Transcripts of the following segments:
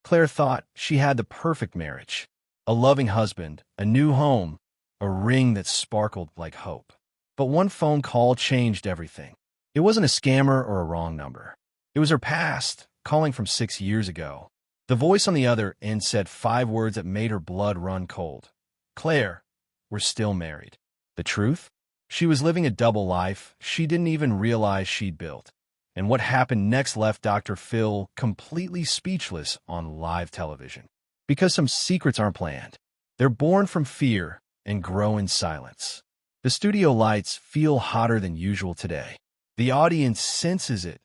Claire thought she had the perfect marriage. A loving husband, a new home, a ring that sparkled like hope. But one phone call changed everything. It wasn't a scammer or a wrong number. It was her past, calling from 6 years ago. The voice on the other end said 5 words that made her blood run cold. Claire, we're still married. The truth? She was living a double life she didn't even realize she'd built. And what happened next left Dr. Phil completely speechless on live television. Because some secrets aren't planned. They're born from fear and grow in silence. The studio lights feel hotter than usual today. The audience senses it.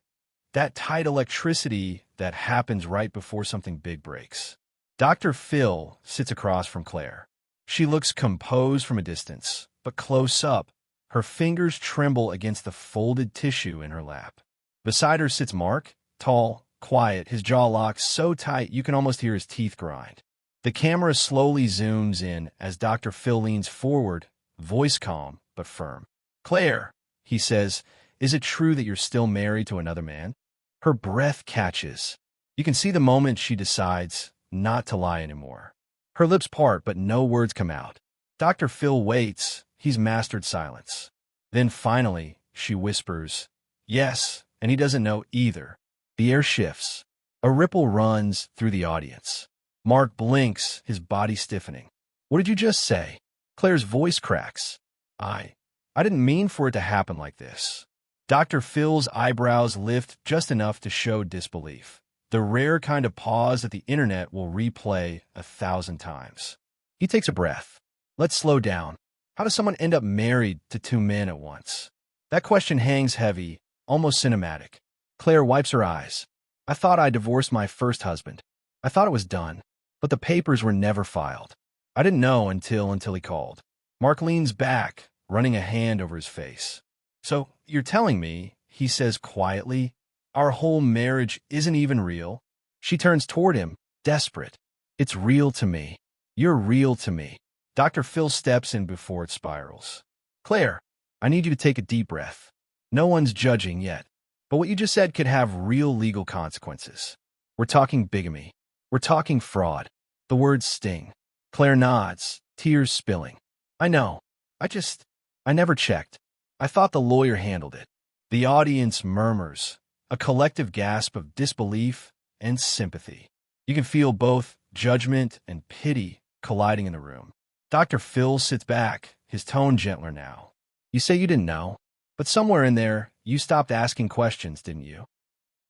That tight electricity that happens right before something big breaks. Dr. Phil sits across from Claire. She looks composed from a distance, but close up, her fingers tremble against the folded tissue in her lap. Beside her sits Mark, tall, quiet, his jaw locked so tight you can almost hear his teeth grind. The camera slowly zooms in as Dr. Phil leans forward, voice calm but firm. Claire, he says, is it true that you're still married to another man? Her breath catches. You can see the moment she decides not to lie anymore. Her lips part, but no words come out. Dr. Phil waits. He's mastered silence. Then finally, she whispers, yes, and he doesn't know either. The air shifts. A ripple runs through the audience. Mark blinks, his body stiffening. What did you just say? Claire's voice cracks. I didn't mean for it to happen like this. Dr. Phil's eyebrows lift just enough to show disbelief. The rare kind of pause that the internet will replay 1,000 times. He takes a breath. Let's slow down. How does someone end up married to 2 men at once? That question hangs heavy, almost cinematic. Claire wipes her eyes. I thought I divorced my first husband. I thought it was done, but the papers were never filed. I didn't know until he called. Mark leans back, running a hand over his face. So, you're telling me, he says quietly, our whole marriage isn't even real? She turns toward him, desperate. It's real to me. You're real to me. Dr. Phil steps in before it spirals. Claire, I need you to take a deep breath. No one's judging yet, but what you just said could have real legal consequences. We're talking bigamy. We're talking fraud. The words sting. Claire nods, tears spilling. I know. I never checked. I thought the lawyer handled it. The audience murmurs, a collective gasp of disbelief and sympathy. You can feel both judgment and pity colliding in the room. Dr. Phil sits back, his tone gentler now. You say you didn't know, but somewhere in there, you stopped asking questions, didn't you?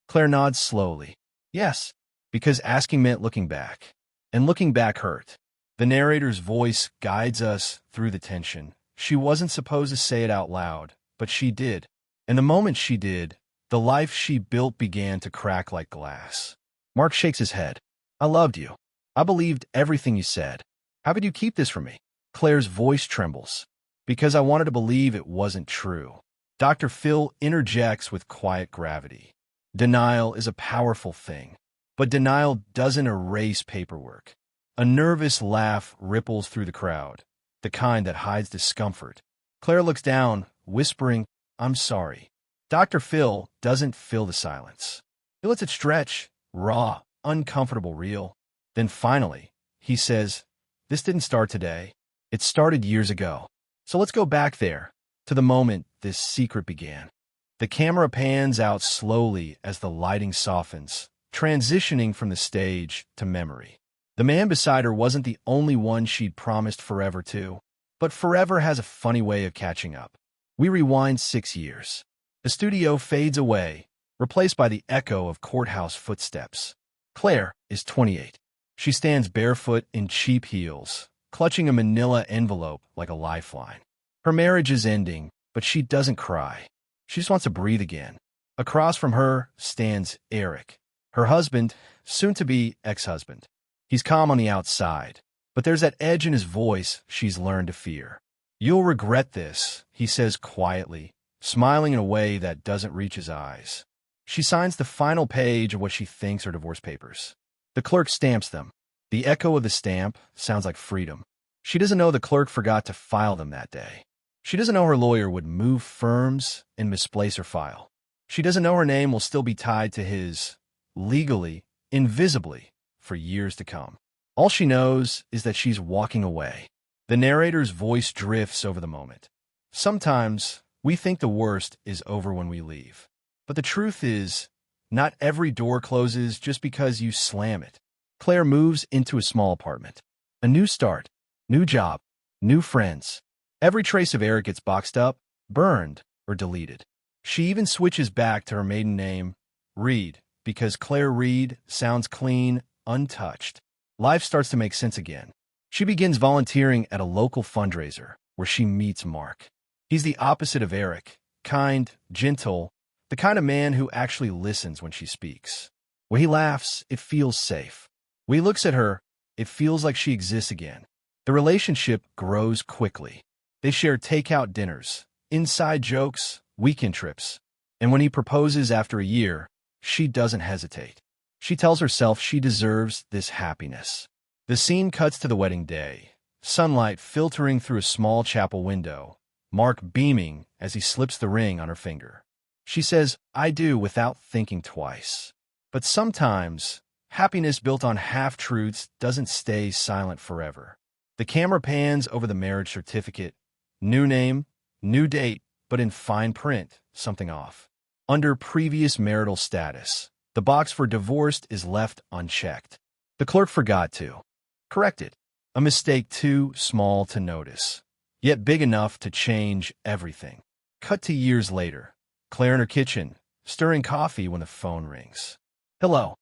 Claire nods slowly. Yes, because asking meant looking back. And looking back hurt. The narrator's voice guides us through the tension. She wasn't supposed to say it out loud, but she did. And the moment she did, the life she built began to crack like glass. Mark shakes his head. I loved you. I believed everything you said. How could you keep this from me? Claire's voice trembles. Because I wanted to believe it wasn't true. Dr. Phil interjects with quiet gravity. Denial is a powerful thing, but denial doesn't erase paperwork. A nervous laugh ripples through the crowd, the kind that hides discomfort. Claire looks down, whispering, I'm sorry. Dr. Phil doesn't fill the silence. He lets it stretch, raw, uncomfortable, real. Then finally, he says, this didn't start today. It started years ago. So let's go back there, to the moment this secret began. The camera pans out slowly as the lighting softens, transitioning from the stage to memory. The man beside her wasn't the only one she'd promised forever to, but forever has a funny way of catching up. We rewind 6 years. The studio fades away, replaced by the echo of courthouse footsteps. Claire is 28. She stands barefoot in cheap heels, clutching a manila envelope like a lifeline. Her marriage is ending, but she doesn't cry. She just wants to breathe again. Across from her stands Eric, her husband, soon-to-be ex-husband. He's calm on the outside, but there's that edge in his voice she's learned to fear. You'll regret this, he says quietly, smiling in a way that doesn't reach his eyes. She signs the final page of what she thinks are divorce papers. The clerk stamps them. The echo of the stamp sounds like freedom. She doesn't know the clerk forgot to file them that day. She doesn't know her lawyer would move firms and misplace her file. She doesn't know her name will still be tied to his, legally, invisibly, for years to come. All she knows is that she's walking away. The narrator's voice drifts over the moment. Sometimes we think the worst is over when we leave. But the truth is, not every door closes just because you slam it. Claire moves into a small apartment. A new start, new job, new friends. Every trace of Eric gets boxed up, burned, or deleted. She even switches back to her maiden name, Reed, because Claire Reed sounds clean, untouched. Life starts to make sense again. She begins volunteering at a local fundraiser where she meets Mark. He's the opposite of Eric, kind, gentle, the kind of man who actually listens when she speaks. When he laughs, it feels safe. When he looks at her, it feels like she exists again. The relationship grows quickly. They share takeout dinners, inside jokes, weekend trips. And when he proposes after a year, she doesn't hesitate. She tells herself she deserves this happiness. The scene cuts to the wedding day, sunlight filtering through a small chapel window, Mark beaming as he slips the ring on her finger. She says, "I do," without thinking twice. But sometimes, happiness built on half-truths doesn't stay silent forever. The camera pans over the marriage certificate. New name, new date, but in fine print, something off. Under previous marital status, the box for divorced is left unchecked. The clerk forgot to correct it. A mistake too small to notice, yet big enough to change everything. Cut to years later. Claire in her kitchen, stirring coffee when the phone rings. "Hello."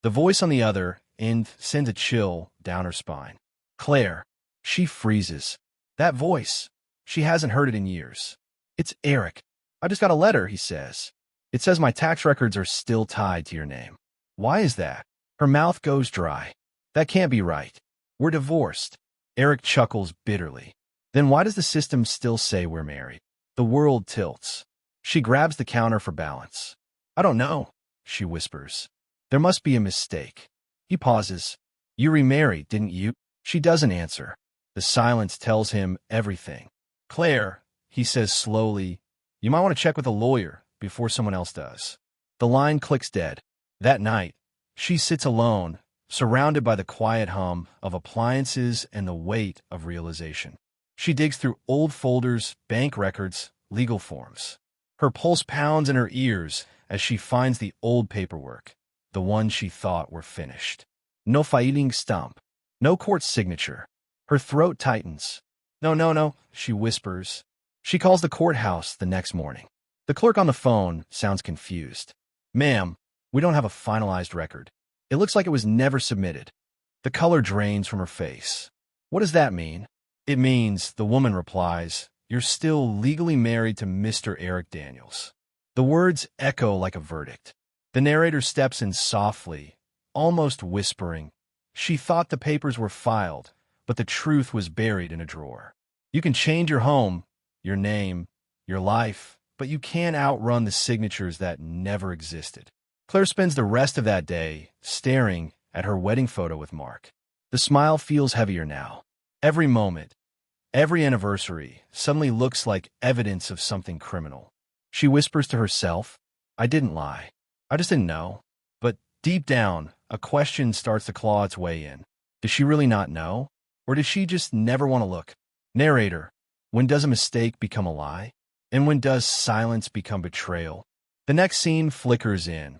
The voice on the other end sends a chill down her spine. Claire. She freezes. That voice. She hasn't heard it in years. "It's Eric. I just got a letter," he says. "It says my tax records are still tied to your name." "Why is that?" Her mouth goes dry. "That can't be right. We're divorced." Eric chuckles bitterly. "Then why does the system still say we're married?" The world tilts. She grabs the counter for balance. "I don't know," she whispers. "There must be a mistake." He pauses. "You remarried, didn't you?" She doesn't answer. The silence tells him everything. "Claire," he says slowly, "you might want to check with a lawyer before someone else does." The line clicks dead. That night, she sits alone, surrounded by the quiet hum of appliances and the weight of realization. She digs through old folders, bank records, legal forms. Her pulse pounds in her ears as she finds the old paperwork, the ones she thought were finished. No filing stump, no court signature. Her throat tightens. "No, no, no," she whispers. She calls the courthouse the next morning. The clerk on the phone sounds confused. "Ma'am, we don't have a finalized record. It looks like it was never submitted." The color drains from her face. "What does that mean?" "It means," the woman replies, "you're still legally married to Mr. Eric Daniels." The words echo like a verdict. The narrator steps in softly, almost whispering. She thought the papers were filed, but the truth was buried in a drawer. You can change your home, your name, your life, but you can't outrun the signatures that never existed. Claire spends the rest of that day staring at her wedding photo with Mark. The smile feels heavier now. Every moment, every anniversary suddenly looks like evidence of something criminal. She whispers to herself, "I didn't lie. I just didn't know." But deep down, a question starts to claw its way in. Does she really not know? Or did she just never want to look? Narrator, when does a mistake become a lie? And when does silence become betrayal? The next scene flickers in.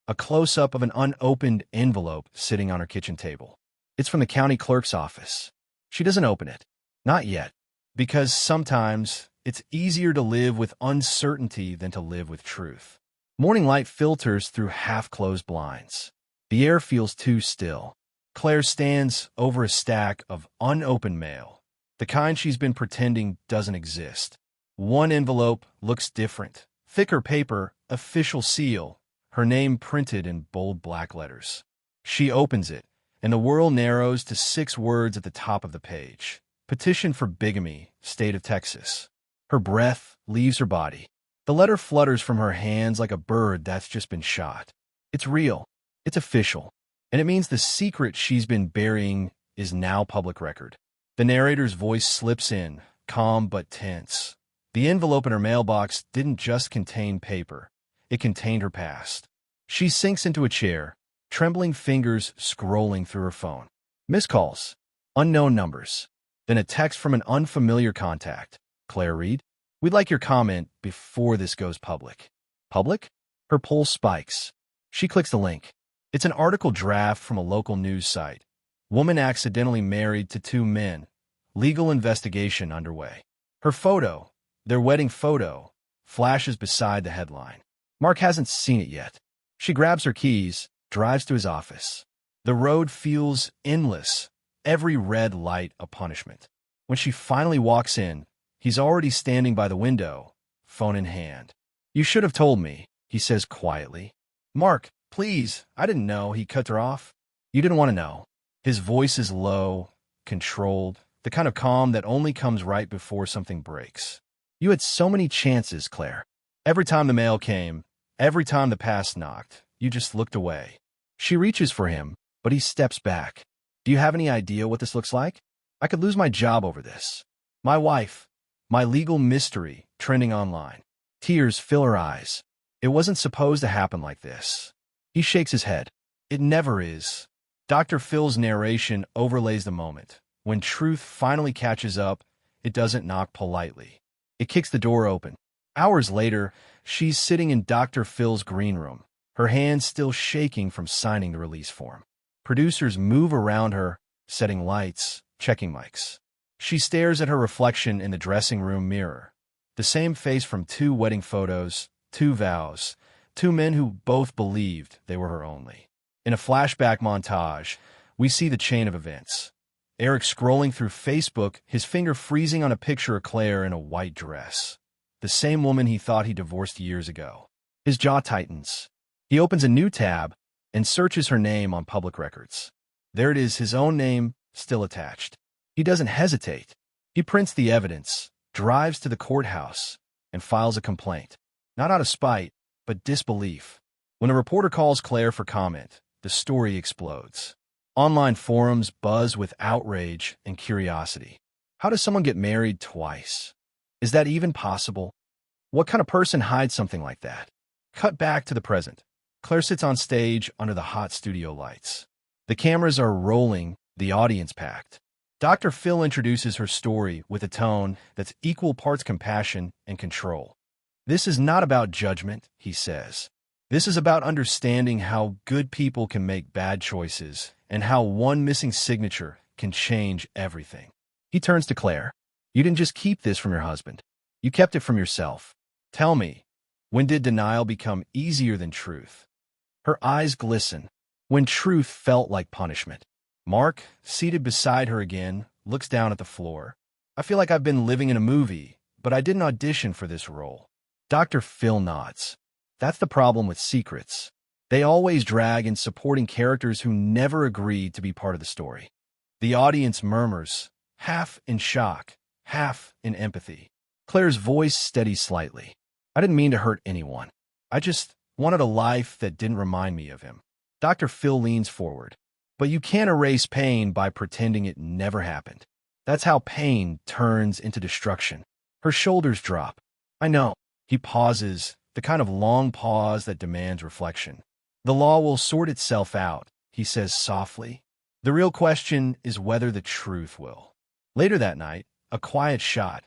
A close-up of an unopened envelope sitting on her kitchen table. It's from the county clerk's office. She doesn't open it. Not yet. Because sometimes it's easier to live with uncertainty than to live with truth. Morning light filters through half-closed blinds. The air feels too still. Claire stands over a stack of unopened mail, the kind she's been pretending doesn't exist. One envelope looks different. Thicker paper, official seal, her name printed in bold black letters. She opens it, and the world narrows to 6 words at the top of the page. Petition for bigamy, state of Texas. Her breath leaves her body. The letter flutters from her hands like a bird that's just been shot. It's real. It's official. And it means the secret she's been burying is now public record. The narrator's voice slips in, calm but tense. The envelope in her mailbox didn't just contain paper. It contained her past. She sinks into a chair, trembling fingers scrolling through her phone. Missed calls, unknown numbers, then a text from an unfamiliar contact. Claire read, "We'd like your comment before this goes public." Public? Her pulse spikes. She clicks the link. It's an article draft from a local news site. Woman accidentally married to two men. Legal investigation underway. Her photo, their wedding photo, flashes beside the headline. Mark hasn't seen it yet. She grabs her keys, drives to his office. The road feels endless, every red light a punishment. When she finally walks in, he's already standing by the window, phone in hand. "You should have told me," he says quietly. "Mark, please, I didn't know," he cut her off. "You didn't want to know." His voice is low, controlled, the kind of calm that only comes right before something breaks. "You had so many chances, Claire. Every time the mail came, every time the past knocked, you just looked away." She reaches for him, but he steps back. "Do you have any idea what this looks like? I could lose my job over this. My wife, my legal mystery, trending online." Tears fill her eyes. It wasn't supposed to happen like this. He shakes his head. "It never is." Dr. Phil's narration overlays the moment. When truth finally catches up, it doesn't knock politely. It kicks the door open. Hours later, she's sitting in Dr. Phil's green room, her hands still shaking from signing the release form. Producers move around her, setting lights, checking mics. She stares at her reflection in the dressing room mirror. The same face from two wedding photos, two vows, two men who both believed they were her only. In a flashback montage, we see the chain of events. Eric scrolling through Facebook, his finger freezing on a picture of Claire in a white dress. The same woman he thought he divorced years ago. His jaw tightens. He opens a new tab and searches her name on public records. There it is, his own name, still attached. He doesn't hesitate. He prints the evidence, drives to the courthouse, and files a complaint. Not out of spite, but disbelief. When a reporter calls Claire for comment, the story explodes. Online forums buzz with outrage and curiosity. How does someone get married twice? Is that even possible? What kind of person hides something like that? Cut back to the present. Claire sits on stage under the hot studio lights. The cameras are rolling, the audience packed. Dr. Phil introduces her story with a tone that's equal parts compassion and control. "This is not about judgment," he says. "This is about understanding how good people can make bad choices and how one missing signature can change everything." He turns to Claire. "You didn't just keep this from your husband. You kept it from yourself. Tell me, when did denial become easier than truth?" Her eyes glisten. When truth felt like punishment. Mark, seated beside her again, looks down at the floor. "I feel like I've been living in a movie, but I didn't audition for this role." Dr. Phil nods. That's the problem with secrets. They always drag in supporting characters who never agreed to be part of the story. The audience murmurs, half in shock, half in empathy. Claire's voice steadies slightly. "I didn't mean to hurt anyone. I just wanted a life that didn't remind me of him." Dr. Phil leans forward. "But you can't erase pain by pretending it never happened. That's how pain turns into destruction." Her shoulders drop. "I know." He pauses, the kind of long pause that demands reflection. "The law will sort itself out," he says softly. "The real question is whether the truth will." Later that night, a quiet shot.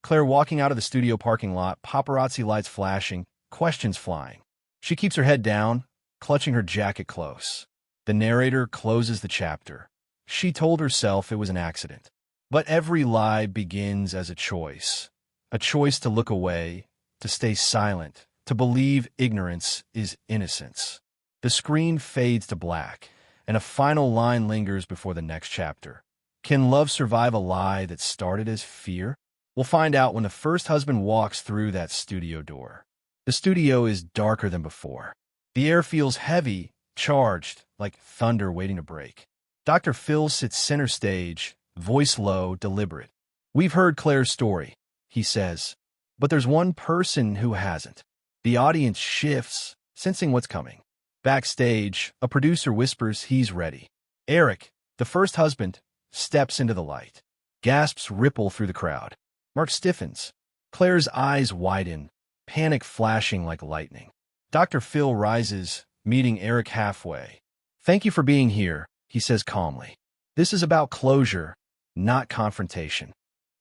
Claire walking out of the studio parking lot, paparazzi lights flashing, questions flying. She keeps her head down, clutching her jacket close. The narrator closes the chapter. She told herself it was an accident. But every lie begins as a choice to look away, to stay silent, to believe ignorance is innocence. The screen fades to black, and a final line lingers before the next chapter. Can love survive a lie that started as fear? We'll find out when the first husband walks through that studio door. The studio is darker than before. The air feels heavy, charged, like thunder waiting to break. Dr. Phil sits center stage, voice low, deliberate. "We've heard Claire's story," he says, "but there's one person who hasn't." The audience shifts, sensing what's coming. Backstage, a producer whispers he's ready. Eric, the first husband, steps into the light. Gasps ripple through the crowd. Mark stiffens. Claire's eyes widen, panic flashing like lightning. Dr. Phil rises, meeting Eric halfway. Thank you for being here, he says calmly. This is about closure, not confrontation.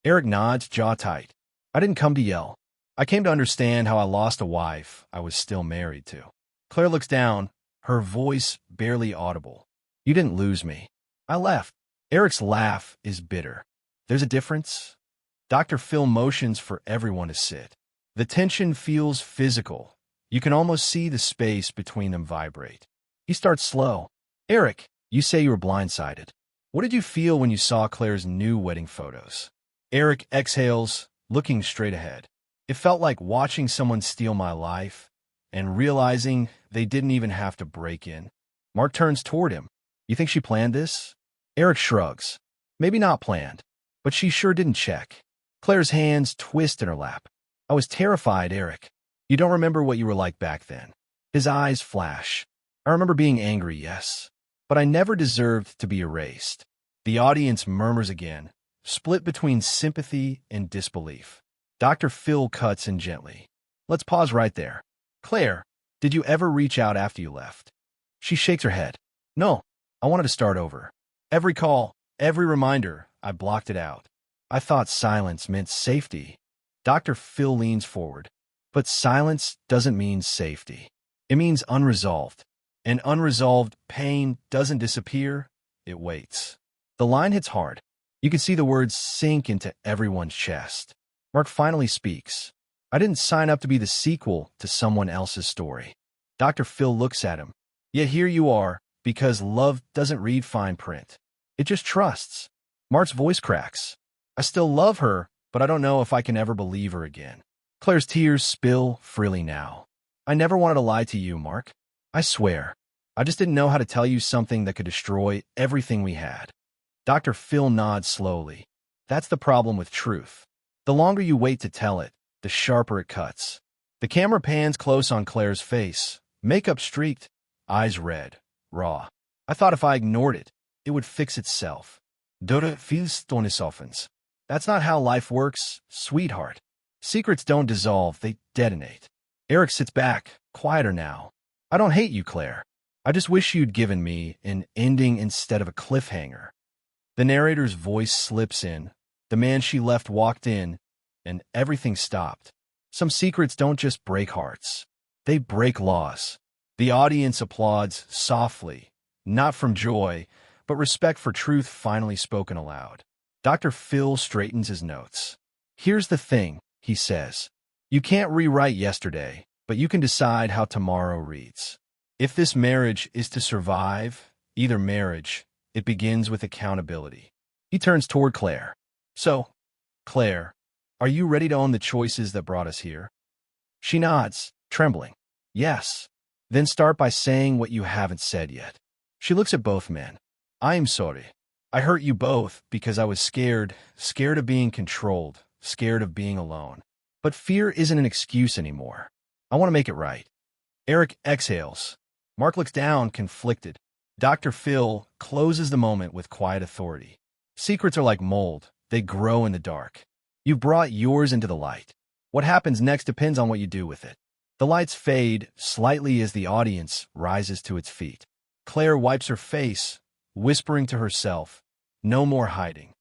Eric nods, jaw tight. I didn't come to yell. I came to understand how I lost a wife I was still married to. Claire looks down, her voice barely audible. You didn't lose me. I left. Eric's laugh is bitter. There's a difference. Dr. Phil motions for everyone to sit. The tension feels physical. You can almost see the space between them vibrate. He starts slow. Eric, you say you were blindsided. What did you feel when you saw Claire's new wedding photos? Eric exhales, looking straight ahead. It felt like watching someone steal my life and realizing they didn't even have to break in. Mark turns toward him. You think she planned this? Eric shrugs. Maybe not planned, but she sure didn't check. Claire's hands twist in her lap. I was terrified, Eric. You don't remember what you were like back then. His eyes flash. I remember being angry, yes, but I never deserved to be erased. The audience murmurs again, split between sympathy and disbelief. Dr. Phil cuts in gently. Let's pause right there. Claire, did you ever reach out after you left? She shakes her head. No, I wanted to start over. Every call, every reminder, I blocked it out. I thought silence meant safety. Dr. Phil leans forward. But silence doesn't mean safety. It means unresolved. And unresolved pain doesn't disappear, it waits. The line hits hard. You can see the words sink into everyone's chest. Mark finally speaks. I didn't sign up to be the sequel to someone else's story. Dr. Phil looks at him. Yet here you are, because love doesn't read fine print. It just trusts. Mark's voice cracks. I still love her, but I don't know if I can ever believe her again. Claire's tears spill freely now. I never wanted to lie to you, Mark. I swear. I just didn't know how to tell you something that could destroy everything we had. Dr. Phil nods slowly. That's the problem with truth. The longer you wait to tell it, the sharper it cuts. The camera pans close on Claire's face, makeup streaked, eyes red, raw. I thought if I ignored it, it would fix itself. Dora feels softens. That's not how life works, sweetheart. Secrets don't dissolve, they detonate. Eric sits back, quieter now. I don't hate you, Claire. I just wish you'd given me an ending instead of a cliffhanger. The narrator's voice slips in. The man she left walked in, and everything stopped. Some secrets don't just break hearts. They break laws. The audience applauds softly, not from joy, but respect for truth finally spoken aloud. Dr. Phil straightens his notes. Here's the thing, he says. You can't rewrite yesterday, but you can decide how tomorrow reads. If this marriage is to survive, either marriage, it begins with accountability. He turns toward Claire. So, Claire, are you ready to own the choices that brought us here? She nods, trembling. Yes. Then start by saying what you haven't said yet. She looks at both men. I'm sorry. I hurt you both because I was scared of being controlled, scared of being alone. But fear isn't an excuse anymore. I want to make it right. Eric exhales. Mark looks down, conflicted. Dr. Phil closes the moment with quiet authority. Secrets are like mold. They grow in the dark. You've brought yours into the light. What happens next depends on what you do with it. The lights fade slightly as the audience rises to its feet. Claire wipes her face, whispering to herself, no more hiding.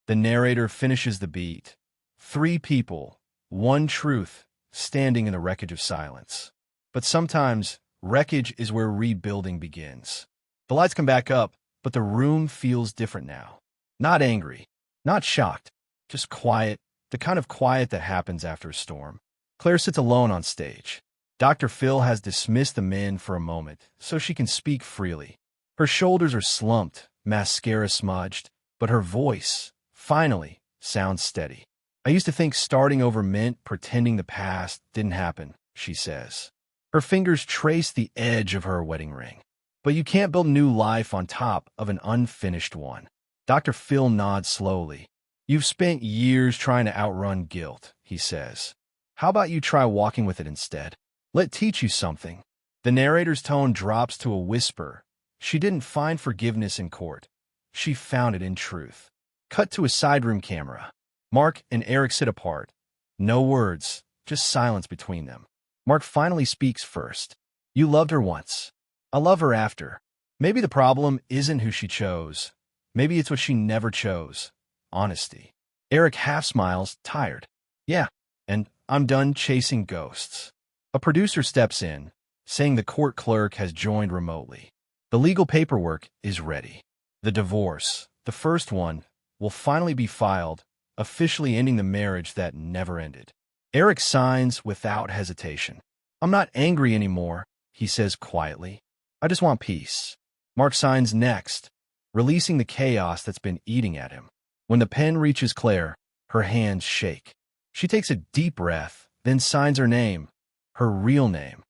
The narrator finishes the beat. 3 people, 1 truth, standing in the wreckage of silence. But sometimes, wreckage is where rebuilding begins. The lights come back up, but the room feels different now. Not angry, not shocked, just quiet, the kind of quiet that happens after a storm. Claire sits alone on stage. Dr. Phil has dismissed the men for a moment, so she can speak freely. Her shoulders are slumped, mascara smudged, but her voice, finally, sounds steady. I used to think starting over meant pretending the past didn't happen, she says. Her fingers trace the edge of her wedding ring. But you can't build a new life on top of an unfinished one. Dr. Phil nods slowly. You've spent years trying to outrun guilt, he says. How about you try walking with it instead? Let it teach you something. The narrator's tone drops to a whisper. She didn't find forgiveness in court. She found it in truth. Cut to a side room camera. Mark and Eric sit apart. No words, just silence between them. Mark finally speaks first. You loved her once. I love her after. Maybe the problem isn't who she chose. Maybe it's what she never chose. Honesty. Eric half smiles, tired. Yeah, and I'm done chasing ghosts. A producer steps in, saying the court clerk has joined remotely. The legal paperwork is ready. The divorce, the first one, will finally be filed, officially ending the marriage that never ended. Eric signs without hesitation. I'm not angry anymore, he says quietly. I just want peace. Mark signs next, releasing the chaos that's been eating at him. When the pen reaches Claire, her hands shake. She takes a deep breath, then signs her name, her real name,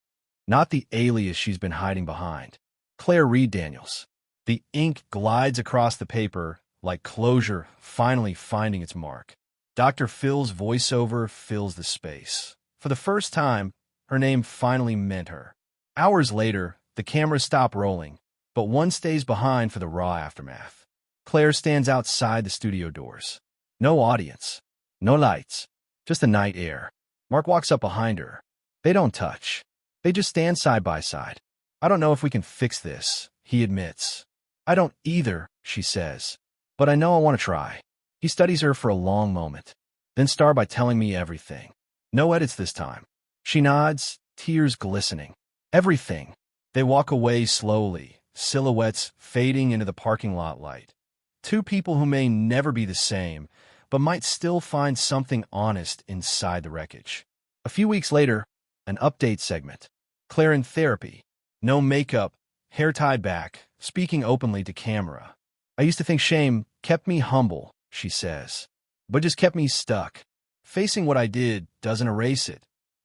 not the alias she's been hiding behind. Claire Reed Daniels. The ink glides across the paper like closure finally finding its mark. Dr. Phil's voiceover fills the space. For the first time, her name finally meant her. Hours later, the cameras stop rolling, but one stays behind for the raw aftermath. Claire stands outside the studio doors. No audience, no lights, just the night air. Mark walks up behind her. They don't touch. They just stand side by side. I don't know if we can fix this, he admits. I don't either, she says. But I know I want to try. He studies her for a long moment, then starts by telling me everything. No edits this time. She nods, tears glistening. Everything. They walk away slowly, silhouettes fading into the parking lot light. Two people who may never be the same, but might still find something honest inside the wreckage. A few weeks later, an update segment. Claire in therapy. No makeup, hair tied back, speaking openly to camera. I used to think shame kept me humble, she says, but just kept me stuck. Facing what I did doesn't erase it,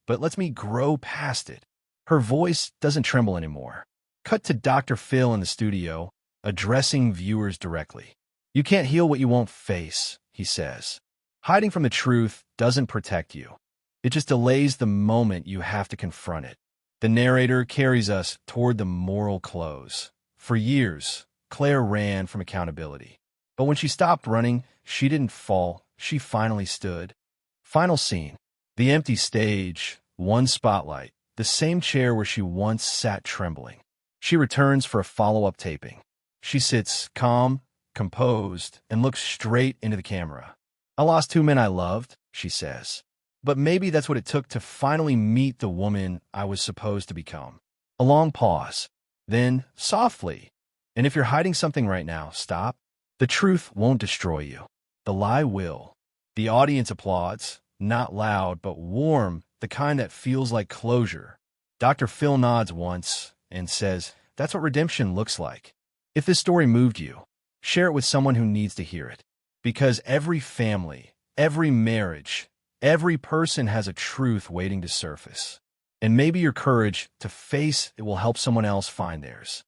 but lets me grow past it. Her voice doesn't tremble anymore. Cut to Dr. Phil in the studio, addressing viewers directly. You can't heal what you won't face, he says. Hiding from the truth doesn't protect you. It just delays the moment you have to confront it. The narrator carries us toward the moral close. For years, Claire ran from accountability. But when she stopped running, she didn't fall. She finally stood. Final scene. The empty stage, one spotlight, the same chair where she once sat trembling. She returns for a follow-up taping. She sits calm, composed, and looks straight into the camera. I lost two men I loved, she says. But maybe that's what it took to finally meet the woman I was supposed to become. A long pause. Then, softly, and if you're hiding something right now, stop. The truth won't destroy you. The lie will. The audience applauds, not loud, but warm, the kind that feels like closure. Dr. Phil nods once and says, that's what redemption looks like. If this story moved you, share it with someone who needs to hear it. Because every family, every marriage, every person has a truth waiting to surface. And maybe your courage to face it will help someone else find theirs.